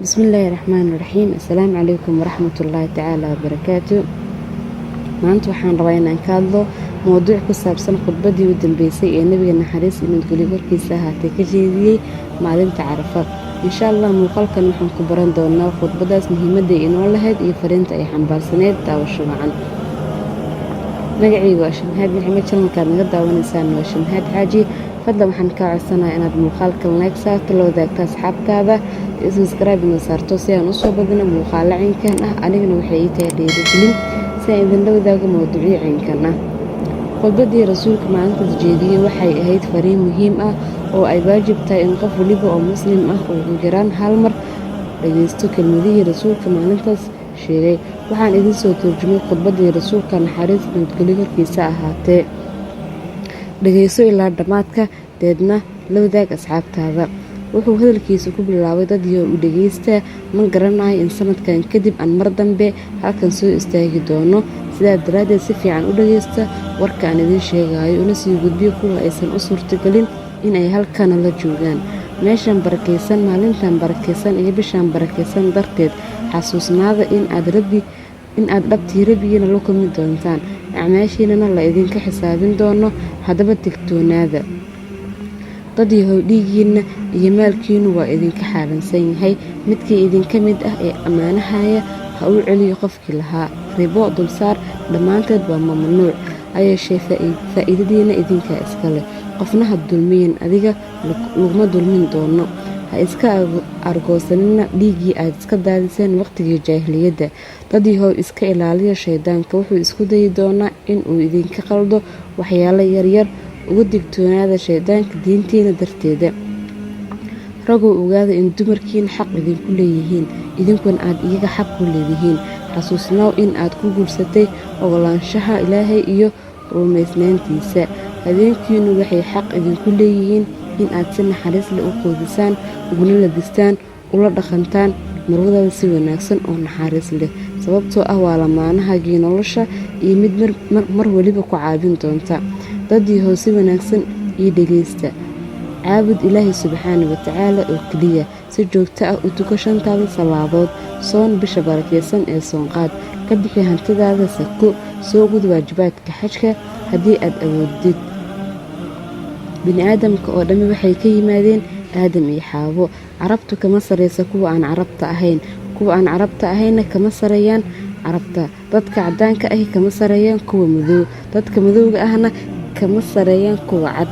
بسم الله الرحمن الرحيم. السلام عليكم ورحمة الله تعالى وبركاته. maanta waxaan rabaa inaan ka hadlo mowduuc ku saabsan khudbadii u dambeysay ee nabiga naxariis iyo nabadgelyo korkiisa ahaatee ka jeediyey maalinta Carafa. insha Allah muuqaalkan waxaan ku baran doonaa khudbadaas muhiimadda ay inoo lahayd iyo fariinta ay xambaarsaneyd daawasho wacan. magacaygu waa Shimhaad Maxamed, channelkaad naga daawanaysaan waa Shimhaad Xaaji. fadlan waxaan kaa codsanayaa inaad muuqaalkan like saarto, la wadaagto asxaabtaada, iyo subscribe ina saarto si aan usoo badino muuqaalo caynkan ah. anigana waxay ii tahay dhiirigelin si aan idinla wadaago mowduucyo caynkan ah. khudbadii rasuulka maalintaas jeediyey waxay ahayd fariin muhiim ah oo ay waajib tahay in qof waliba oo muslim ah uu ugu yaraan hal mar dhageysto kelmadihii rasuulka maalintaas sheegay. waxaan idin soo turjumay khudbadii rasuulka naxariis iyo nabadgelyo korkiisa ahaatee. dhageyso ilaa dhammaadka, deedna la wadaag asxaabtaada. wuxuu hadalkiisa ku bilaabay dadii u dhageysta, ma garanayo in sanadkan kadib aan mar dambe halkan soo istaagi doono, sidaa daraaddeed si fiican u dhageysta warka aan idiin sheegayo, una sii gudbiyo kuwa aysan u suurtagelin in ay halkana la joogaan. meeshan barakaysan, maalintan barakaysan iyo bishaan barakaysan darteed xasuusnaada in aad dhabtii rabbigiina la kulmi doontaan, acmaashiinana la idinka xisaabin doono. haddaba digtoonaada dadii dhiigiina iyo maalkiinu waa idinka xaaransan yahay. midkii idinka mid ah ee ammaanahaya ha uu celiyo qofkii lahaa. ribo, dulsaar, dhammaanteed waa mamnuuc. hayeeshee faa'iidadiina idinkaa iska leh. qofna ha dulmiyin, adiga laguma dulmin doono. ha iska argoosanina dhiiggii aad iska daadiseen waqtigii jaahiliyadda. dadii iska ilaaliya shaydaanka, wuxuu isku dayi doonaa in uu idinka qaldo waxyaalo yaryar. uga digtoonaada shaydaanka diintiina darteeda. ragow ogaada in dumarkiina xaq idinku leeyihiin, idinkuna aad iyaga xaq ku leedihiin. xasuusnaaw in aad ku guursatay ogolaanshaha ilaahay iyo rumaysnaantiisa. habeenkiinu waxay xaq idinku leeyihiin in aad si naxariis leh u qoodisaan, uguna labistaan, ula dhaqantaan marwadada si wanaagsan oo naxariis leh, sababtoo ah waa lamaanahagii nolosha iyo mid mar waliba ku caabin doonta. dadii si wanaagsan iyo dhegeysta. caabud ilaahay subxaana watacaala oo keliya. si joogto ah u tuko 5 salaadood. soon bisha barakeysan ee soonqaad. ka bixi hantidaada sako. soo gud waajibaadka xajka haddii aad awoodid. bini aadamka oo dhammi waxay ka yimaadeen aadam iyo xaawo. carabtu kama sareysa kuwa aan carabta ahayn, kuwa aan carabta ahayna kama sareeyaan carabta. dadka cadaanka ahi kama sareeyaan kuwa madow, dadka madowga ahna kama sareeyaan kuwa cad.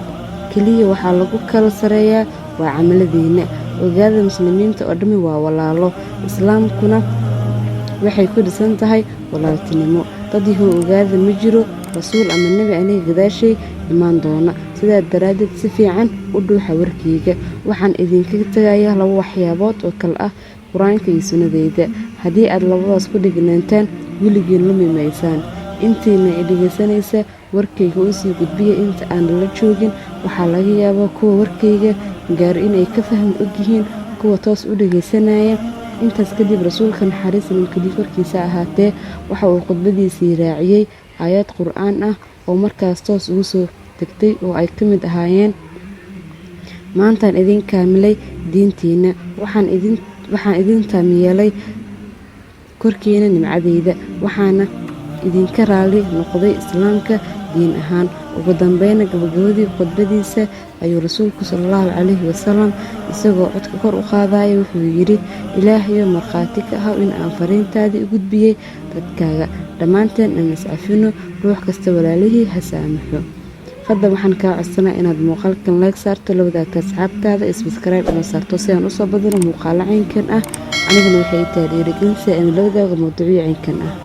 keliya waxaa lagu kala sareeyaa waa camaladiina. ogaada muslimiinta oo dhammi waa walaalo, islaamkuna waxay ku dhisan tahay walaaltinimo. dadii ogaada ma jiro rasuul ama nebi aniga gadaashay imaan doona, sidaa daraaddeed si fiican u dhuuxa warkayga. waxaan idinkaga tagayaa 2 waxyaabood oo kale ah qur-aanka iyo sunnadeyda. haddii aad labadaas ku dhignaantaan weligiin lumi maysaan. intiina i dhegeysanaysa warkayga u sii gudbiya inta aan la joogin. waxaa laga yaabaa kuwa warkayga gaar inay ka faham ogyihiin kuwa toos u dhegeysanaya. intaas kadib rasuulka naxariis iyo nabadgelyo korkiisa ahaatee waxa uu khudbadiisii raaciyey aayad qur-aan ah oo markaas toos ugu soo degtay oo ay ka mid ahaayeen: maantaan idin kaamilay diintiina, waxaan idin taamiyeelay korkiina nimcadeyda, waxaana idinka raali noqday islaamka diin ahaan. ugu dambeyna gabagabadii khudbadiisa ayuu rasuulku sallallahu calayhi wasallam isagoo codka kor u qaadaya wuxuu yidhi: ilaahayo markhaati ka ah in aan fariintaadii u gudbiyey dadkaaga. dhammaanteen aan iscafino, ruux kasta walaalihii ha saamaxo. fadlan waxaan kaa codsanaa inaad muuqaalkan like saarto, la wadaagto asxaabtaada, iyo subscribe ina saarto si aan usoo badino muuqaalo caynkan ah. anigana waxay tahay dhiirigelin si aan la wadaago mowduucyo caynkan ah.